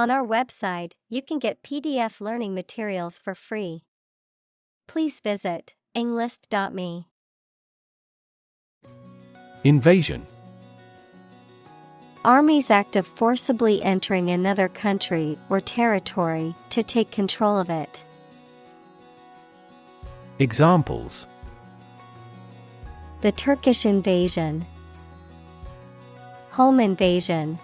On our website, you can get PDF learning materials for free. Please visit englist.me. Invasion. Armies act of forcibly entering another country or territory to take control of it. Examples: The Turkish invasion. Home invasion.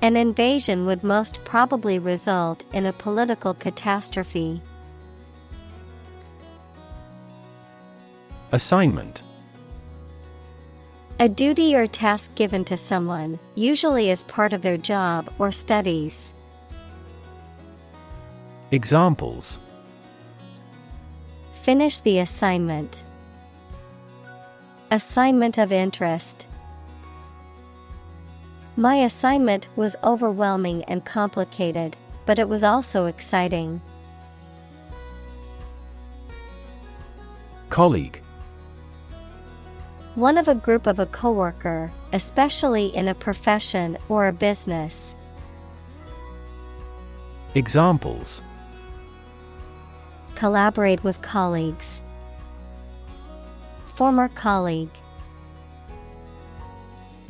An invasion would most probably result in a political catastrophe. Assignment. A duty or task given to someone, usually as part of their job or studies. Examples: Finish the assignment. Assignment of interest. My assignment was overwhelming and complicated, but it was also exciting. Colleague. One of a group of a coworker, especially in a profession or a business. Examples: Collaborate with colleagues. Former colleague.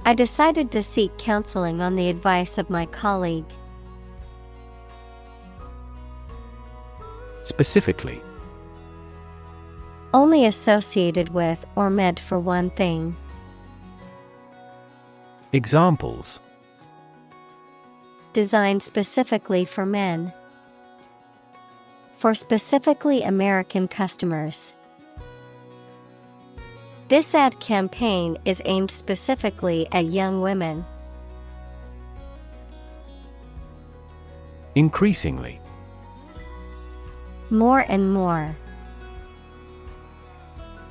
I decided to seek counseling on the advice of my colleague. Specifically. Only associated with or meant for one thing. Examples: Designed specifically for men. For specifically American customers. This ad campaign is aimed specifically at young women. Increasingly. More and more.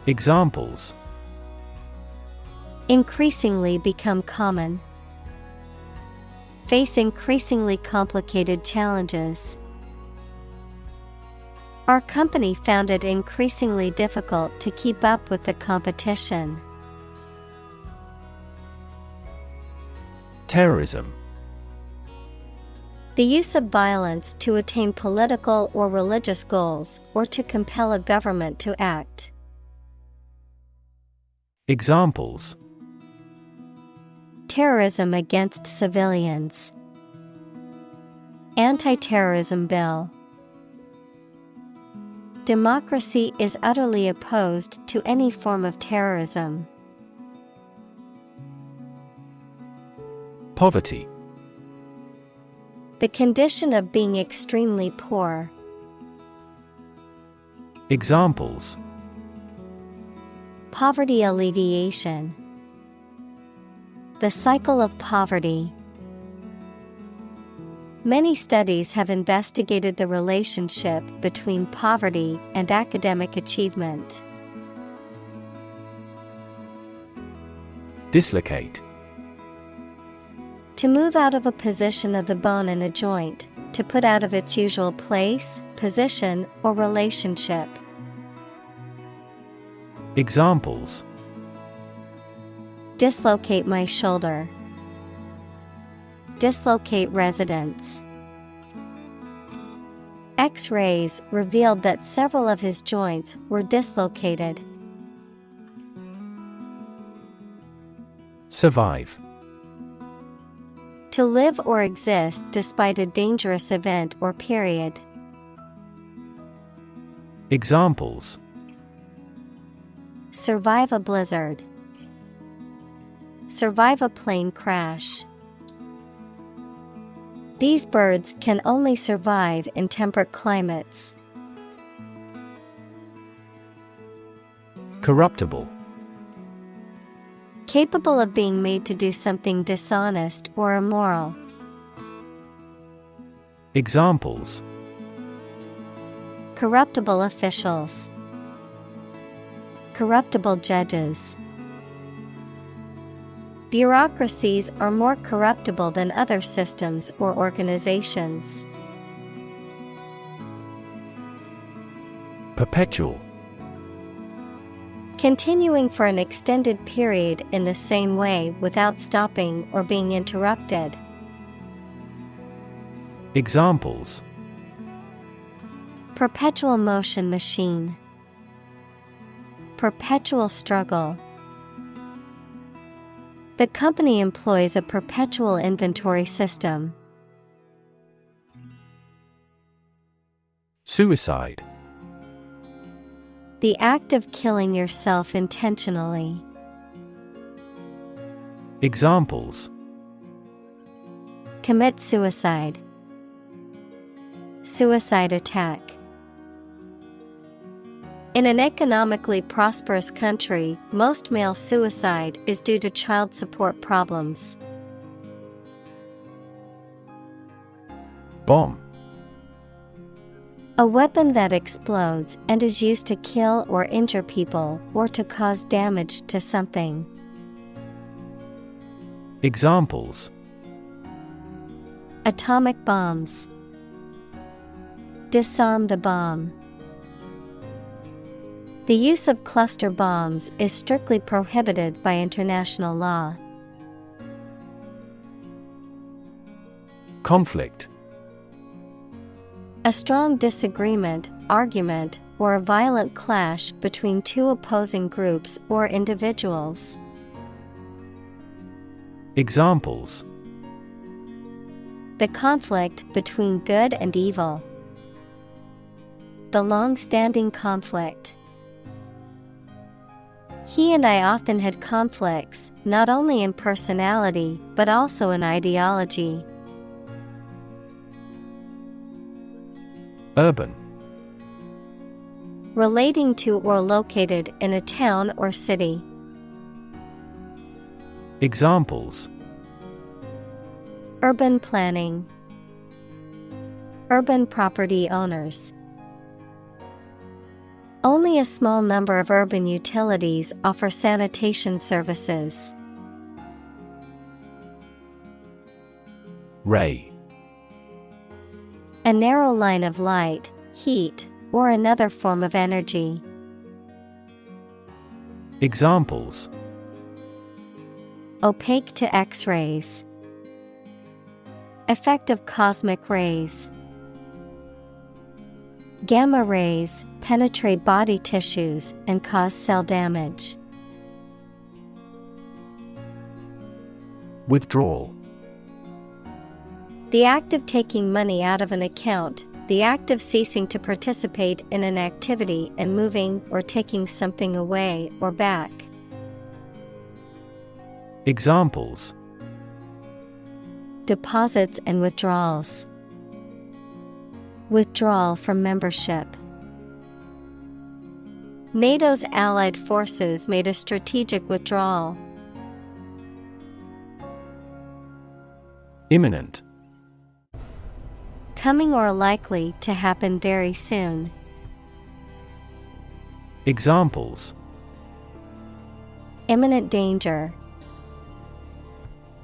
Examples: Increasingly become common. Face increasingly complicated challenges. Our company found it increasingly difficult to keep up with the competition. Terrorism. The use of violence to attain political or religious goals, or to compel a government to act. Examples: Terrorism against civilians. Anti-terrorism bill. Democracy is utterly opposed to any form of terrorism. Poverty. The condition of being extremely poor. Examples: Poverty alleviation. The cycle of poverty. Many studies have investigated the relationship between poverty and academic achievement. Dislocate. To move out of a position of the bone in a joint, to put out of its usual place, position, or relationship. Examples: Dislocate my shoulder. Dislocate residence. X-rays revealed that several of his joints were dislocated. Survive. To live or exist despite a dangerous event or period. Examples: Survive a blizzard. Survive a plane crash. These birds can only survive in temperate climates. Corruptible. Capable of being made to do something dishonest or immoral. Examples: Corruptible officials. Corruptible judges. Bureaucracies are more corruptible than other systems or organizations. Perpetual. Continuing for an extended period in the same way without stopping or being interrupted. Examples: perpetual motion machine, perpetual struggle. The company employs a perpetual inventory system. Suicide. The act of killing yourself intentionally. Examples: commit suicide, suicide attack. In an economically prosperous country, most male suicide is due to child support problems. Bomb. A weapon that explodes and is used to kill or injure people or to cause damage to something. Examples: atomic bombs, disarm the bomb. The use of cluster bombs is strictly prohibited by international law. Conflict. A strong disagreement, argument, or a violent clash between two opposing groups or individuals. Examples: the conflict between good and evil. The long-standing conflict. He and I often had conflicts, not only in personality, but also in ideology. Urban. Relating to or located in a town or city. Examples: urban planning, urban property owners. Only a small number of urban utilities offer sanitation services. Ray. A narrow line of light, heat, or another form of energy. Examples: opaque to X-rays. Effective cosmic rays. Gamma rays penetrate body tissues and cause cell damage. Withdrawal. The act of taking money out of an account, the act of ceasing to participate in an activity and moving or taking something away or back. Examples: deposits and withdrawals. Withdrawal from membership. NATO's allied forces made a strategic withdrawal. Imminent. Coming or likely to happen very soon. Examples: imminent danger.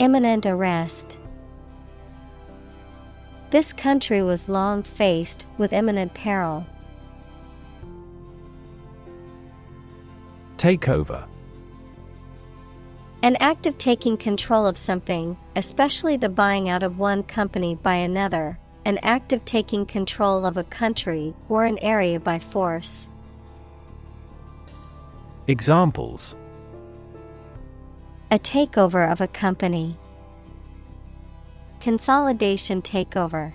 Imminent arrest. This country was long faced with imminent peril. Takeover. An act of taking control of something, especially the buying out of one company by another. An act of taking control of a country or an area by force. Examples: a takeover of a company. Consolidation takeover.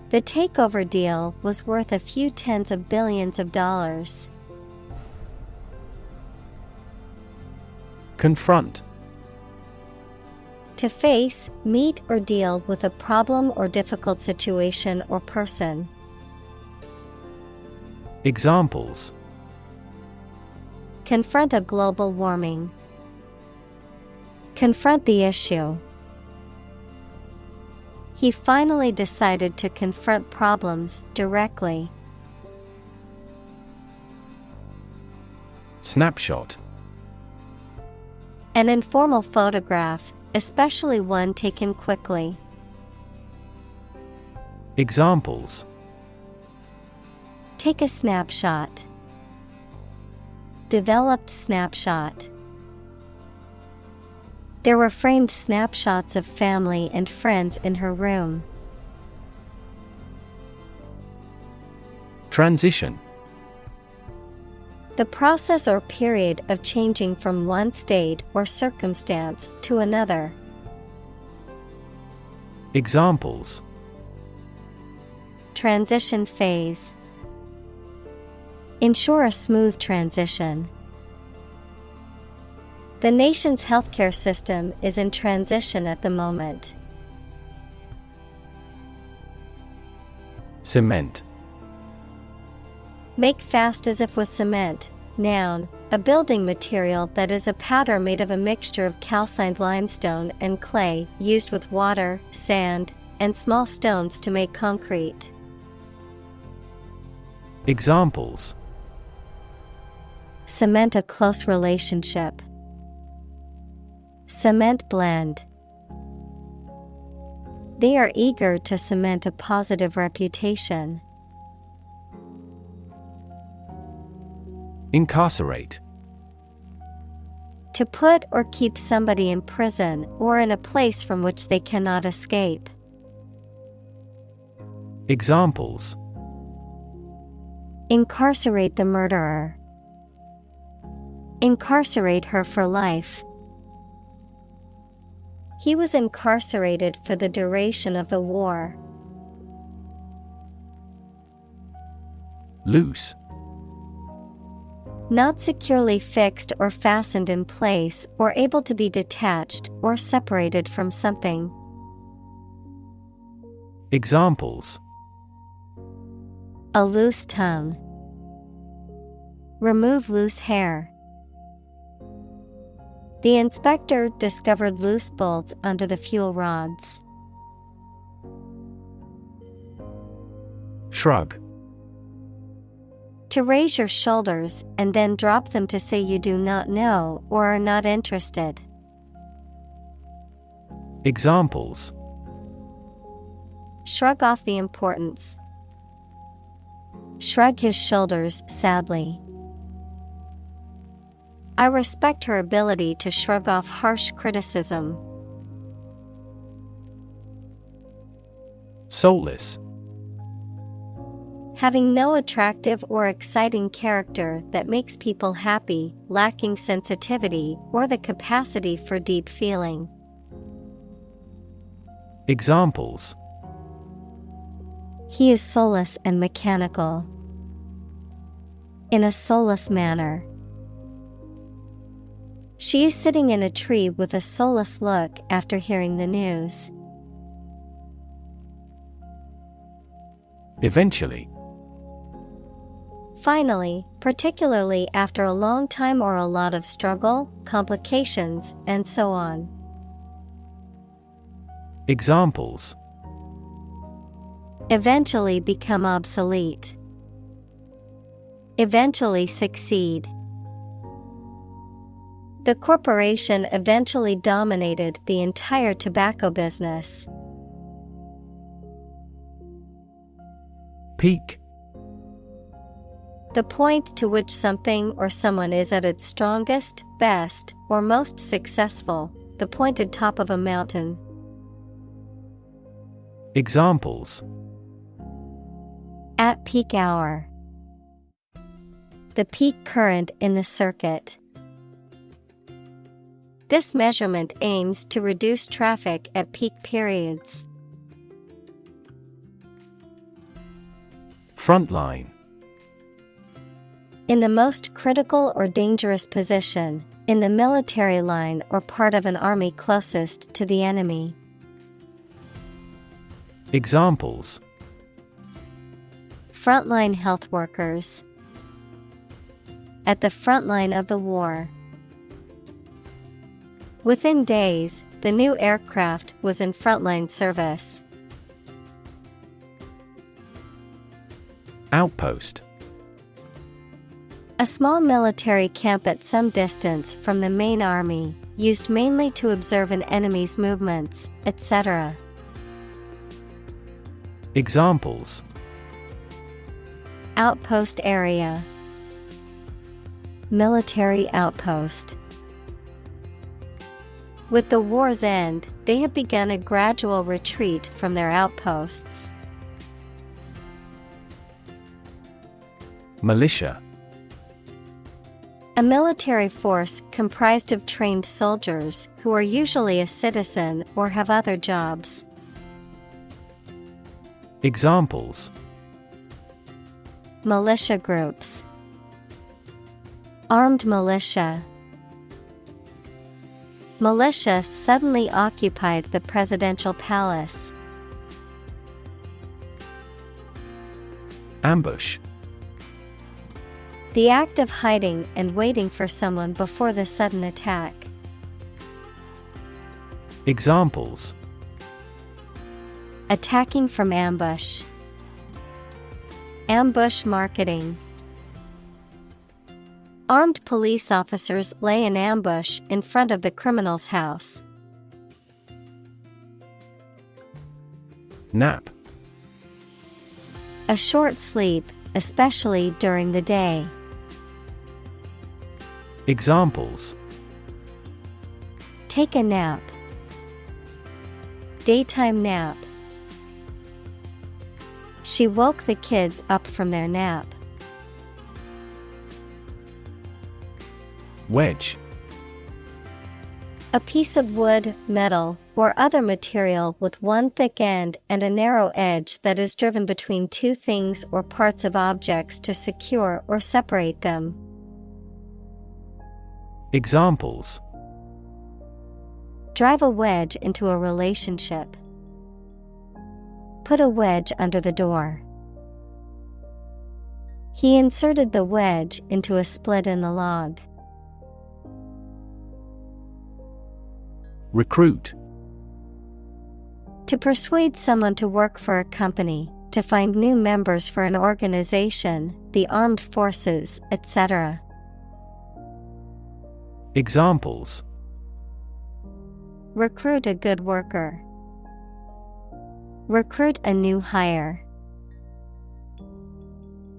The takeover deal was worth a few tens of billions of dollars. Confront. To face, meet, or deal with a problem or difficult situation or person. Examples: confront a global warming. Confront the issue. He finally decided to confront problems directly. Snapshot. An informal photograph, especially one taken quickly. Examples: take a snapshot. Developed snapshot. There were framed snapshots of family and friends in her room. Transition. The process or period of changing from one state or circumstance to another. Examples: Transition phase. Ensure a smooth transition. The nation's healthcare system is in transition at the moment. Cement. Make fast as if with cement. Noun, a building material that is a powder made of a mixture of calcined limestone and clay, used with water, sand, and small stones to make concrete. Examples: Cement a close relationship. Cement blend. They are eager to cement a positive reputation. Incarcerate. To put or keep somebody in prison or in a place from which they cannot escape. Examples: Incarcerate the murderer. Incarcerate her for life. He was incarcerated for the duration of the war. Loose. Not securely fixed or fastened in place or able to be detached or separated from something. Examples: A loose tongue. Remove loose hair. The inspector discovered loose bolts under the fuel rods. Shrug. To raise your shoulders and then drop them to say you do not know or are not interested. Examples: Shrug off the importance. Shrug his shoulders sadly. I respect her ability to shrug off harsh criticism. Soulless. Having no attractive or exciting character that makes people happy, lacking sensitivity or the capacity for deep feeling. Examples: He is soulless and mechanical. In a soulless manner. She is sitting in a tree with a soulless look after hearing the news. Eventually. Finally, particularly after a long time or a lot of struggle, complications, and so on. Examples: Eventually become obsolete. Eventually succeed. The corporation eventually dominated the entire tobacco business. Peak. The point to which something or someone is at its strongest, best, or most successful, the pointed top of a mountain. Examples: At peak hour. The peak current in the circuit. This measurement aims to reduce traffic at peak periods. Frontline. In the most critical or dangerous position, in the military line or part of an army closest to the enemy. Examples: Frontline health workers. At the front line of the war. Within days, the new aircraft was in frontline service. Outpost. A small military camp at some distance from the main army, used mainly to observe an enemy's movements, etc. Examples: Outpost area. Military outpost. With the war's end, they have begun a gradual retreat from their outposts. Militia. A military force comprised of trained soldiers who are usually a citizen or have other jobs. Examples: Militia groups. Armed militia. Militia suddenly occupied the presidential palace. Ambush. The act of hiding and waiting for someone before the sudden attack. Examples: Attacking from ambush. Ambush marketing. Armed police officers lay an ambush in front of the criminal's house. Nap. A short sleep, especially during the day. Examples: Take a nap. Daytime nap. She woke the kids up from their nap. Wedge. A piece of wood, metal, or other material with one thick end and a narrow edge that is driven between two things or parts of objects to secure or separate them. Examples: Drive a wedge into a relationship. Put a wedge under the door. He inserted the wedge into a split in the log. Recruit. To persuade someone to work for a company, to find new members for an organization, the armed forces, etc. Examples: Recruit a good worker. Recruit a new hire.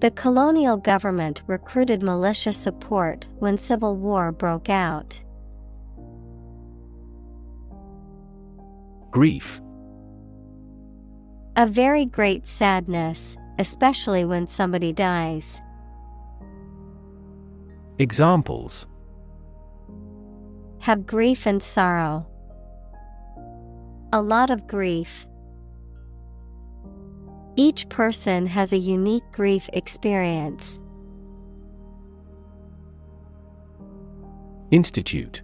The colonial government recruited militia support when civil war broke out. Grief. A very great sadness, especially when somebody dies. Examples: Have grief and sorrow. A lot of grief. Each person has a unique grief experience. Institute.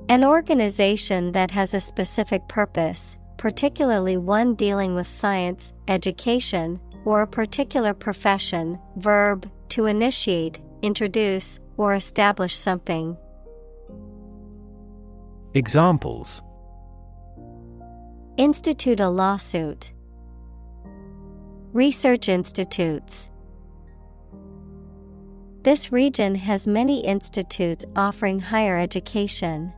An organization that has a specific purpose, particularly one dealing with science, education, or a particular profession. Verb, to initiate, introduce, or establish something. Examples: Institute a lawsuit. Research institutes. This region has many institutes offering higher education.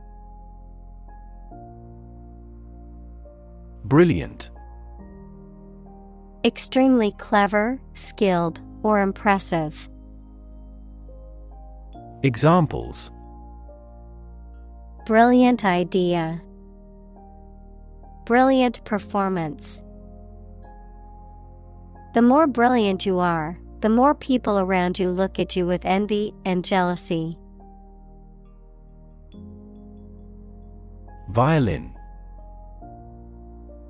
Brilliant. Extremely clever, skilled, or impressive. Examples: Brilliant idea. Brilliant performance. The more brilliant you are, the more people around you look at you with envy and jealousy. Violin.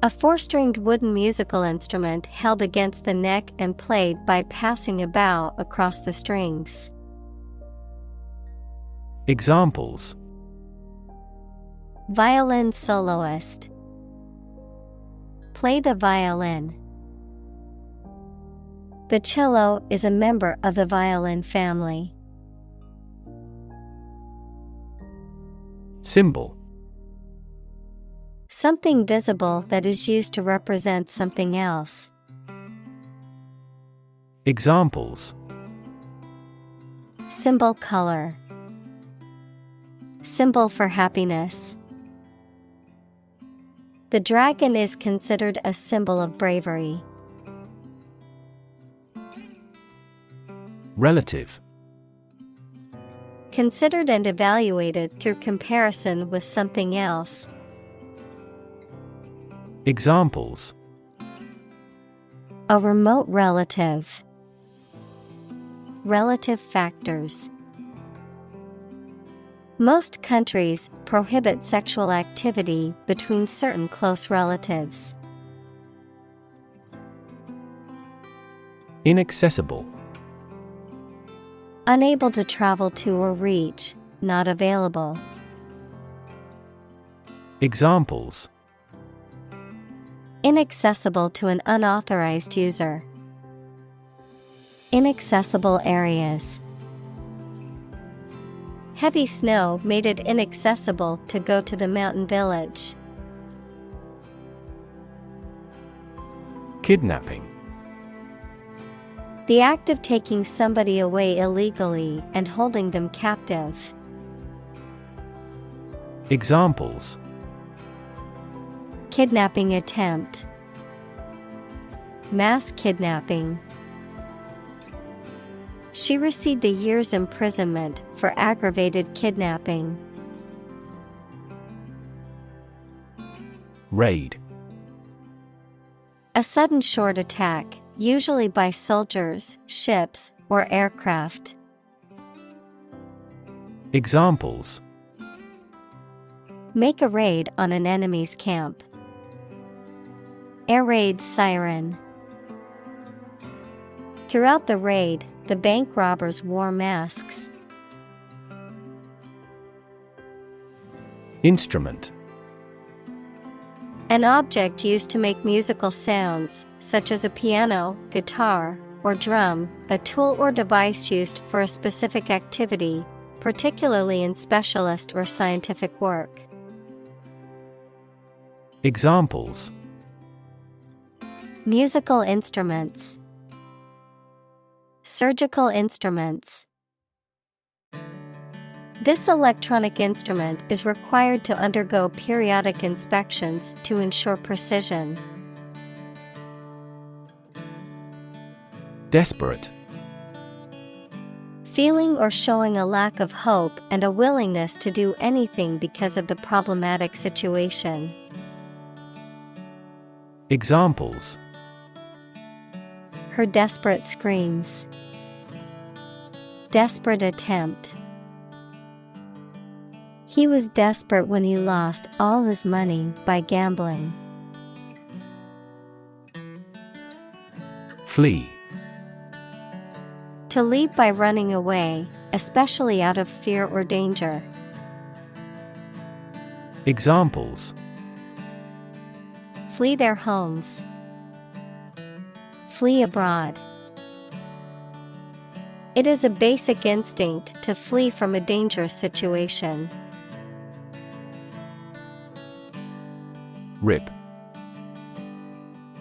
A four-stringed wooden musical instrument held against the neck and played by passing a bow across the strings. Examples: Violin soloist. Play the violin. The cello is a member of the violin family. Symbol. Something visible that is used to represent something else. Examples: Symbol color. Symbol for happiness. The dragon is considered a symbol of bravery. Relative. Considered and evaluated through comparison with something else. Examples: A remote relative. Relative factors. Most countries prohibit sexual activity between certain close relatives. Inaccessible. Unable to travel to or reach, not available. Examples: Inaccessible to an unauthorized user. Inaccessible areas. Heavy snow made it inaccessible to go to the mountain village. Kidnapping. The act of taking somebody away illegally and holding them captive. Examples: Kidnapping attempt. Mass kidnapping. She received a year's imprisonment for aggravated kidnapping. Raid. A sudden short attack, usually by soldiers, ships, or aircraft. Examples: Make a raid on an enemy's camp. Air raid siren. Throughout the raid, the bank robbers wore masks. Instrument. An object used to make musical sounds, such as a piano, guitar, or drum, a tool or device used for a specific activity, particularly in specialist or scientific work. Examples: Musical instruments. Surgical instruments. This electronic instrument is required to undergo periodic inspections to ensure precision. Desperate. Feeling or showing a lack of hope and a willingness to do anything because of the problematic situation. Examples: Her desperate screams. Desperate attempt. He was desperate when he lost all his money by gambling. Flee. To leave by running away, especially out of fear or danger. Examples: Flee their homes. Flee abroad. It is a basic instinct to flee from a dangerous situation. Rip.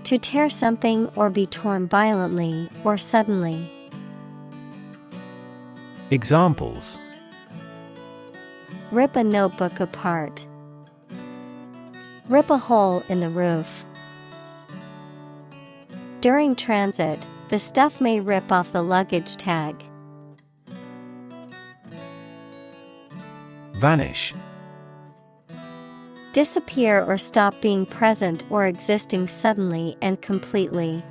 To tear something or be torn violently or suddenly. Examples: Rip a notebook apart. Rip a hole in the roof. During transit, the stuff may rip off the luggage tag. Vanish. Disappear or stop being present or existing suddenly and completely.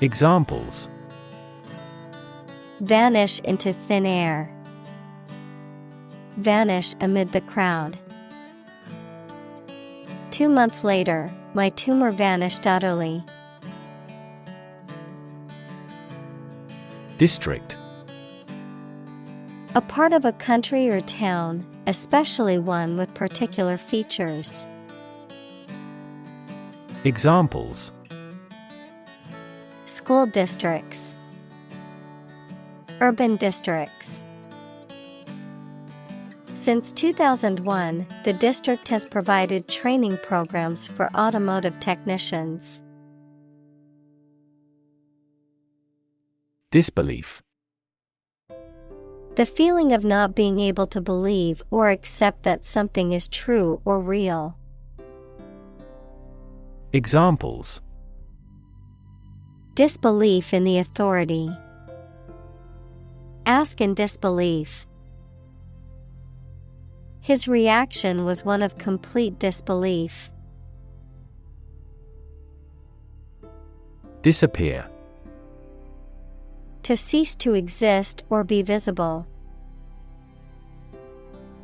Examples: Vanish into thin air. Vanish amid the crowd. 2 months later, my tumor vanished utterly. District. A part of a country or town, especially one with particular features. Examples: School districts. Urban districts. Since 2001, the district has provided training programs for automotive technicians. Disbelief. The feeling of not being able to believe or accept that something is true or real. Examples: Disbelief in the authority. Ask in disbelief. His reaction was one of complete disbelief. Disappear. To cease to exist or be visible.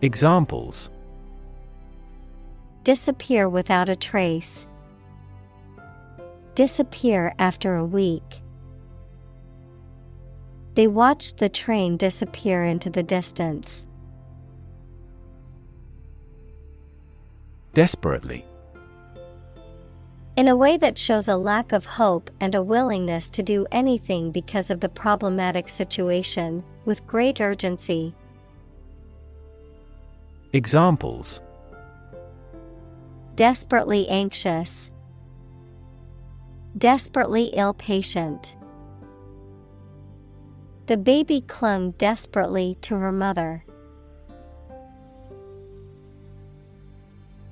Examples: disappear without a trace. Disappear after a week. They watched the train disappear into the distance. Desperately. In a way that shows a lack of hope and a willingness to do anything because of the problematic situation, with great urgency. Examples: desperately anxious. Desperately ill patient. The baby clung desperately to her mother.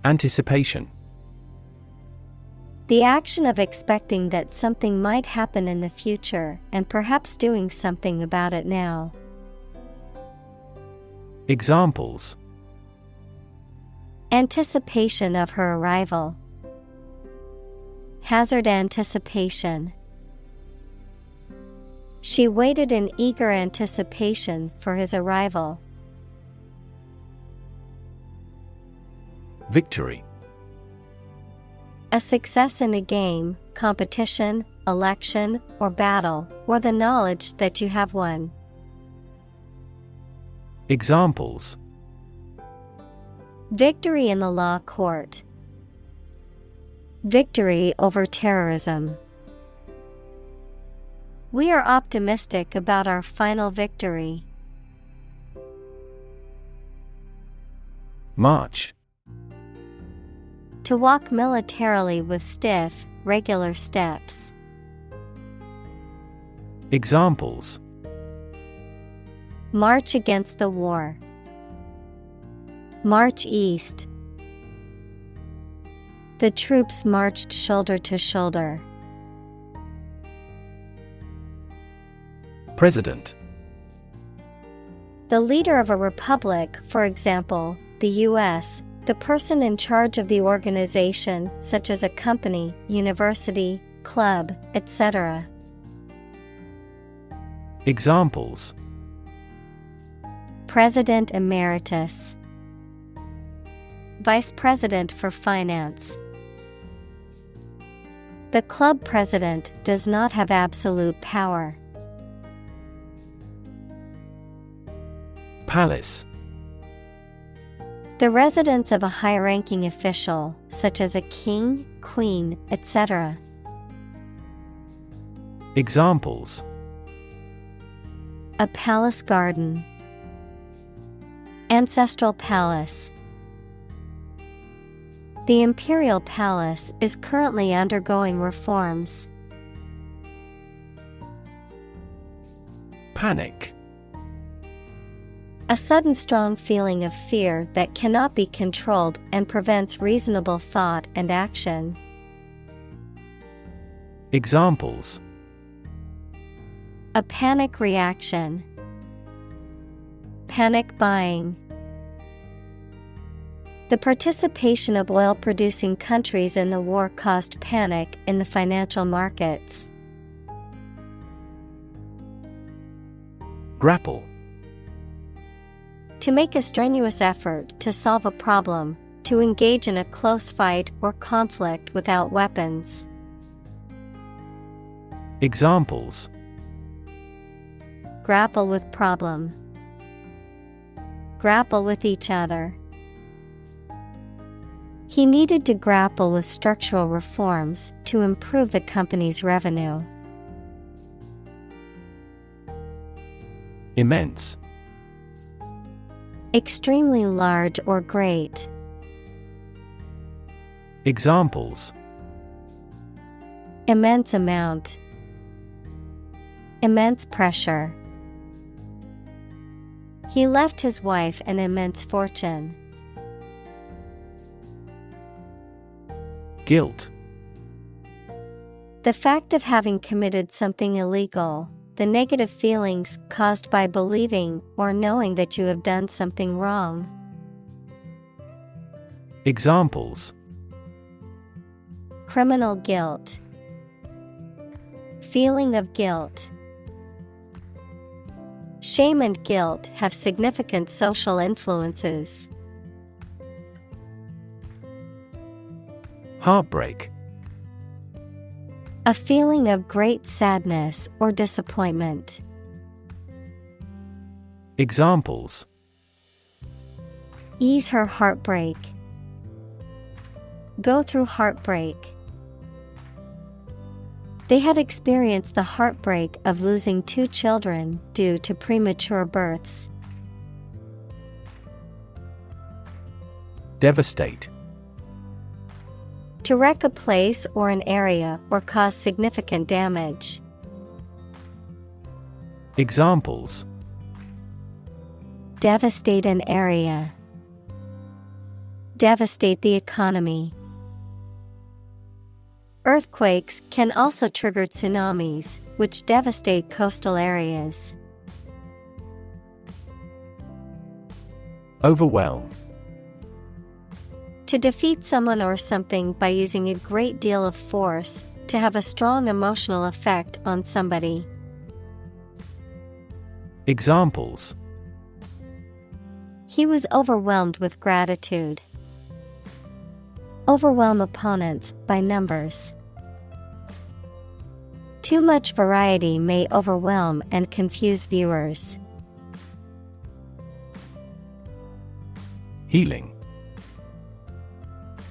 Anticipation. The action of expecting that something might happen in the future and perhaps doing something about it now. Examples: anticipation of her arrival. Hazard anticipation. She waited in eager anticipation for his arrival. Victory. A success in a game, competition, election, or battle, or the knowledge that you have won. Examples: victory in the law court. Victory over terrorism. We are optimistic about our final victory. March. To walk militarily with stiff, regular steps. Examples: march against the war. March east. The troops marched shoulder to shoulder. President. The leader of a republic, for example, the U.S., the person in charge of the organization, such as a company, university, club, etc. Examples: President Emeritus. Vice President for Finance. The club president does not have absolute power. Palace. The residence of a high-ranking official, such as a king, queen, etc. Examples: a palace garden. Ancestral palace. The imperial palace is currently undergoing reforms. Panic. A sudden strong feeling of fear that cannot be controlled and prevents reasonable thought and action. Examples: a panic reaction. Panic buying. The participation of oil-producing countries in the war caused panic in the financial markets. Grapple. To make a strenuous effort to solve a problem, to engage in a close fight or conflict without weapons. Examples: grapple with problem. Grapple with each other. He needed to grapple with structural reforms to improve the company's revenue. Immense. Extremely large or great. Examples: immense amount. Immense pressure. He left his wife an immense fortune. Guilt. The fact of having committed something illegal, the negative feelings caused by believing or knowing that you have done something wrong. Examples: Criminal guilt. Feeling of guilt. Shame and guilt have significant social influences. Heartbreak. A feeling of great sadness or disappointment. Examples: Ease her heartbreak. Go through heartbreak. They had experienced the heartbreak of losing 2 children due to premature births. Devastate. To wreck a place or an area or cause significant damage. Examples: Devastate an area. Devastate the economy. Earthquakes can also trigger tsunamis, which devastate coastal areas. Overwhelm. To defeat someone or something by using a great deal of force, to have a strong emotional effect on somebody. Examples: He was overwhelmed with gratitude. Overwhelm opponents by numbers. Too much variety may overwhelm and confuse viewers. Healing.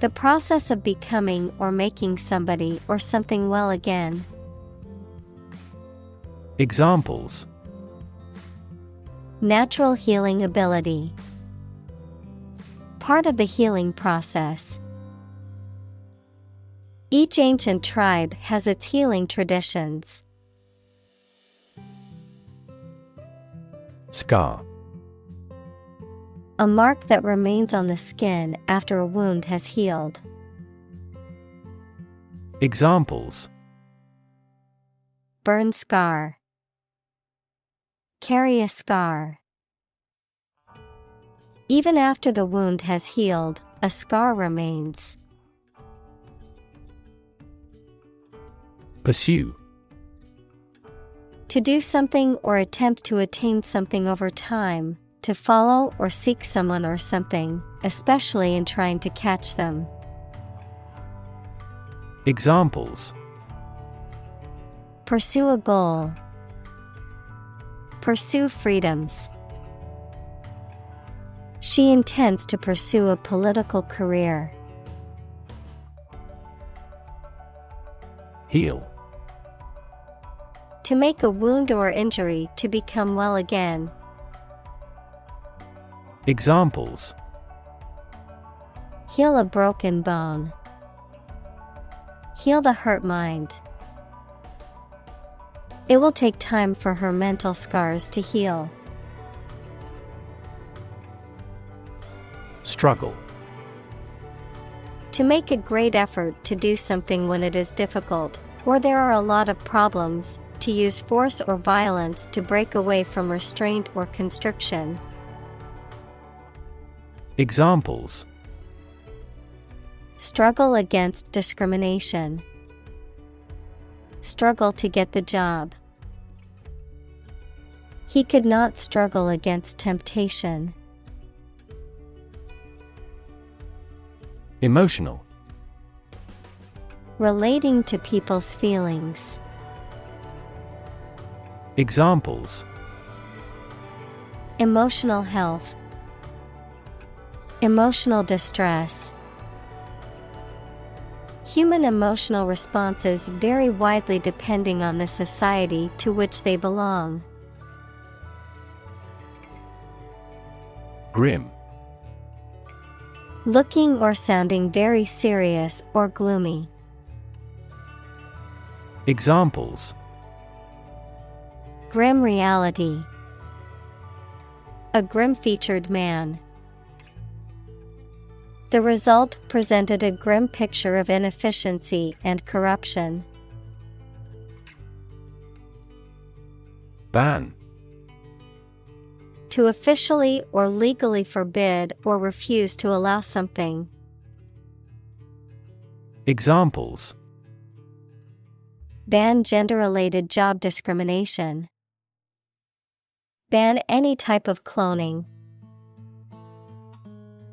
The process of becoming or making somebody or something well again. Examples: Natural healing ability. Part of the healing process. Each ancient tribe has its healing traditions. Scar. A mark that remains on the skin after a wound has healed. Examples: Burn scar. Carry a scar. Even after the wound has healed, a scar remains. Pursue. To do something or attempt to attain something over time, to follow or seek someone or something, especially in trying to catch them. Examples: Pursue a goal. Pursue freedoms. She intends to pursue a political career. Heal. To make a wound or injury to become well again. Examples: Heal a broken bone. Heal the hurt mind. It will take time for her mental scars to heal. Struggle. To make a great effort to do something when it is difficult, or there are a lot of problems, to use force or violence to break away from restraint or constriction. Examples: Struggle against discrimination. Struggle to get the job. He could not struggle against temptation. Emotional. Relating to people's feelings. Examples: Emotional health. Emotional distress. Human emotional responses vary widely depending on the society to which they belong. Grim. Looking or sounding very serious or gloomy. Examples: Grim reality. A grim-featured man. The result presented a grim picture of inefficiency and corruption. Ban. To officially or legally forbid or refuse to allow something. Examples: Ban gender-related job discrimination. Ban any type of cloning.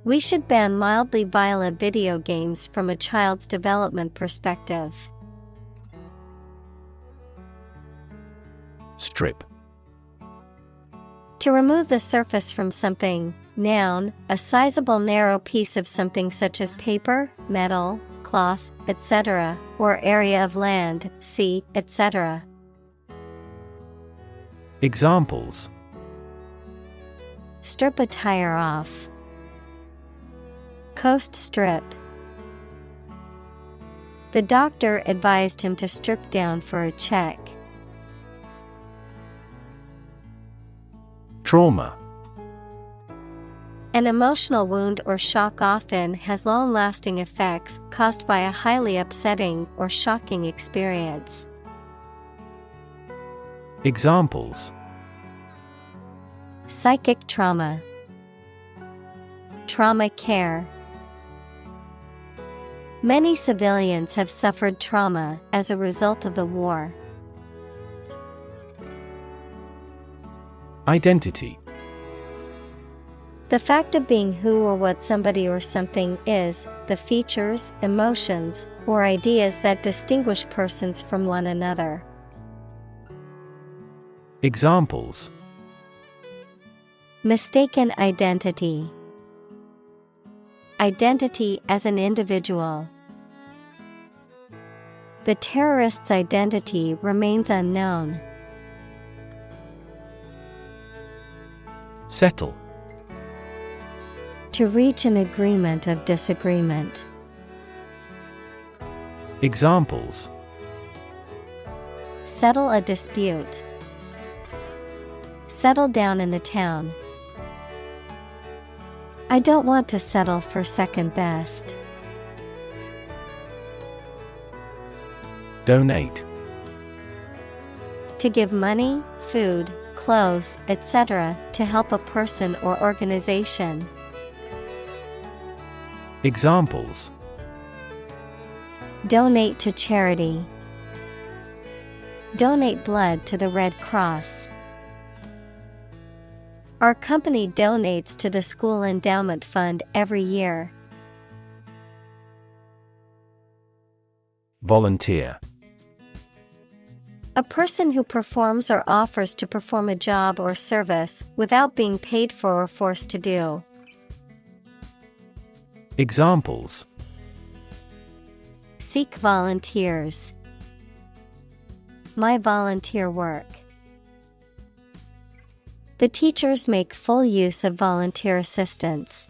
We should ban mildly violent video games from a child's development perspective. Strip. To remove the surface from something. Noun, a sizable narrow piece of something such as paper, metal, cloth, etc., or area of land, sea, etc. Examples: Strip a tire off. Coast strip. The doctor advised him to strip down for a check. Trauma. An emotional wound or shock often has long-lasting effects caused by a highly upsetting or shocking experience. Examples: Psychic trauma. Trauma care. Many civilians have suffered trauma as a result of the war. Identity. The fact of being who or what somebody or something is, the features, emotions, or ideas that distinguish persons from one another. Examples: Mistaken identity. Identity as an individual. The terrorist's identity remains unknown. Settle. To reach an agreement of disagreement. Examples: Settle a dispute. Settle down in the town. I don't want to settle for second best. Donate. To give money, food, clothes, etc. to help a person or organization. Examples: Donate to charity. Donate blood to the Red Cross. Our company donates to the school endowment fund every year. Volunteer. A person who performs or offers to perform a job or service without being paid for or forced to do. Examples: Seek volunteers. My volunteer work. The teachers make full use of volunteer assistance.